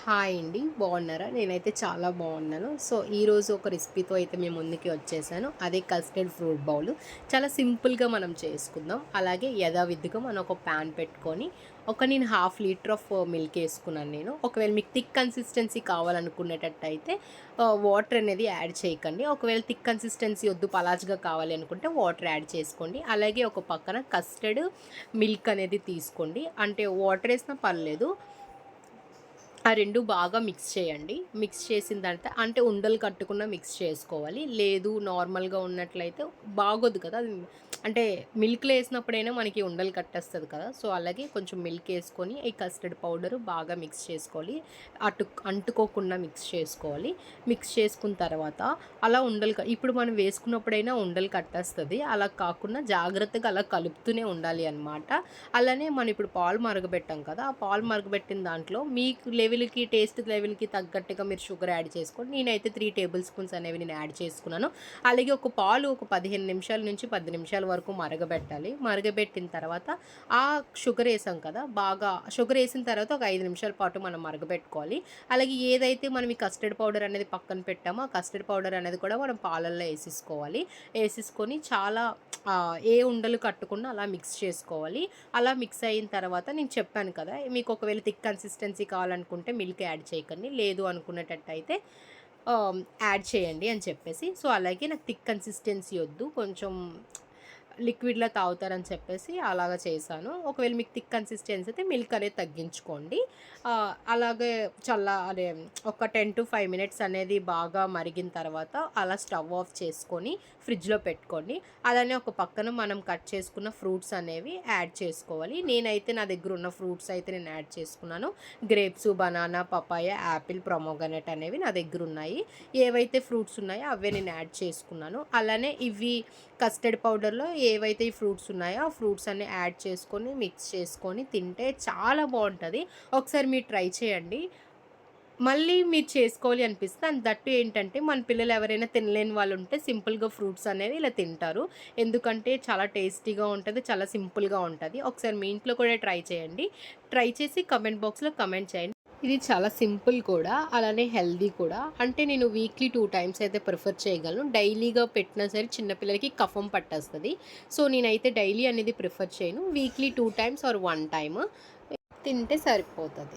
Hi అండి. బాగున్నారా? నేనైతే చాలా బాగున్నాను. సో, ఈరోజు ఒక రెసిపీతో అయితే మేము ముందుకి వచ్చేసాను. అదే కస్టర్డ్ ఫ్రూట్ బౌల్. చాలా సింపుల్‌గా మనం చేసుకుందాం. అలాగే యథావిధిగా మనం ఒక ప్యాన్ పెట్టుకొని నేను హాఫ్ లీటర్ ఆఫ్ మిల్క్ వేసుకున్నాను నేను. ఒకవేళ మీకు థిక్ కన్సిస్టెన్సీ కావాలనుకునేటట్టయితే వాటర్ అనేది యాడ్ చేయకండి. ఒకవేళ థిక్ కన్సిస్టెన్సీ వద్దు పలాచగా కావాలి అనుకుంటే వాటర్ యాడ్ చేసుకోండి. అలాగే ఒక పక్కన కస్టర్డ్ మిల్క్ అనేది తీసుకోండి. అంటే వాటర్ వేసినా పర్లేదు. ఆ 2 బాగా మిక్స్ చేయండి. మిక్స్ చేసిన తర్వాత అంటే ఉండలు కట్టకుండా మిక్స్ చేసుకోవాలి. లేదు నార్మల్‌గా ఉన్నట్లయితే బాగోదు కదా! అది అంటే మిల్క్‌లో ఏసినప్పుడైనా మనకి ఉండలు కట్టేస్తది కదా! సో, అలాగే కొంచెం మిల్క్ ఏసుకొని ఈ కస్టర్డ్ పౌడర్ బాగా మిక్స్ చేసుకోవాలి. అంటుకోకుండా మిక్స్ చేసుకోవాలి. మిక్స్ చేసుకున్న తర్వాత అలా ఉండలు ఇప్పుడు మనం వేసుకున్నప్పుడైనా ఉండలు కట్టేస్తది. అలా కాకుండా జాగ్రత్తగా అలా కలుపుతూనే ఉండాలి అనమాట. అలానే మనం ఇప్పుడు పాలు మరగబెట్టాం కదా! ఆ పాలు మరగబెట్టిన దాంట్లో మీకు లెవెల్‌కి, టేస్ట్ లెవెల్‌కి తగ్గట్టుగా మీరు షుగర్ యాడ్ చేసుకోండి. నేనైతే 3 టేబుల్ స్పూన్స్ అనేవి నేను యాడ్ చేసుకున్నాను. అలాగే ఒక 15 నిమిషాల నుంచి 10 నిమిషాల వరకు మరగబెట్టాలి. మరగబెట్టిన తర్వాత ఆ షుగర్ ఏసాం కదా! బాగా షుగర్ ఏసిన తర్వాత ఒక 5 నిమిషాల పాటు మనం మరగబెట్టుకోవాలి. అలాగే ఏదైతే మనం ఈ కస్టర్డ్ పౌడర్ అనేది పక్కన పెట్టామో, ఆ కస్టర్డ్ పౌడర్ అనేది కూడా మనం పాలల్లో ఏసేసుకోవాలి. ఏసేసుకొని చాలా ఏ ఉండలు కట్టకుండా అలా మిక్స్ చేసుకోవాలి. అలా మిక్స్ అయిన తర్వాత నేను చెప్పాను కదా! మీకు ఒకవేళ థిక్ కన్సిస్టెన్సీ కావాలనుకుంటే మిల్క్ యాడ్ చేయకండి. లేదు అనుకునేటట్టయితే యాడ్ చేయండి అని చెప్పేసి. సో, అలాగే నాకు థిక్ కన్సిస్టెన్సీ వద్దు. కొంచెం లిక్విడ్‌లా తాగుతారని చెప్పేసి అలాగా చేశాను. ఒకవేళ మీకు థిక్ కన్సిస్టెన్సీ అయితే మిల్క్ అనేది తగ్గించుకోండి. అలాగే అదే ఒక 10-5 మినిట్స్ అనేది బాగా మరిగిన తర్వాత అలా స్టవ్ ఆఫ్ చేసుకొని ఫ్రిడ్జ్‌లో పెట్టుకోండి. అలానే ఒక పక్కన మనం కట్ చేసుకున్న ఫ్రూట్స్ అనేవి యాడ్ చేసుకోవాలి. నేనైతే నా దగ్గర ఉన్న ఫ్రూట్స్ అయితే నేను యాడ్ చేసుకున్నాను. Grapes, banana, papaya, apple, pomegranate అనేవి నా దగ్గర ఉన్నాయి. ఏవైతే ఫ్రూట్స్ ఉన్నాయో అవే నేను యాడ్ చేసుకున్నాను. అలానే ఇవి కస్టర్డ్ పౌడర్‌లో ఏవైతే ఈ ఫ్రూట్స్ ఉన్నాయో ఆ ఫ్రూట్స్ అన్నీ యాడ్ చేసుకొని మిక్స్ చేసుకొని తింటే చాలా బావుంటది. ఒకసారి మీరు ట్రై చేయండి. మళ్ళీ మీరు చేసుకోవాలి అనిపిస్తే అండ్ దట్టు ఏంటంటే మన పిల్లలు ఎవరైనా తినలేని వాళ్ళు ఉంటే సింపుల్‌గా ఫ్రూట్స్ అనేవి ఇలా తింటారు. ఎందుకంటే చాలా టేస్టీగా ఉంటది. చాలా సింపుల్‌గా ఉంటది. ఒకసారి మీ ఇంట్లో కూడా ట్రై చేయండి. ట్రై చేసి కామెంట్ బాక్స్‌లో కామెంట్ చేయండి. ఇది చాలా సింపుల్ కూడా. అలానే హెల్తీ కూడా. అంటే నేను వీక్లీ 2 టైమ్స్ అయితే ప్రిఫర్ చేయగలను. డైలీగా పెట్టినా సరే చిన్న పిల్లలకి కఫం పట్టేస్తది. సో, నేనైతే డైలీ అనేది ప్రిఫర్ చేయను. వీక్లీ 2 టైమ్స్ ఆర్ 1 టైమ్ తింటే సరిపోతది.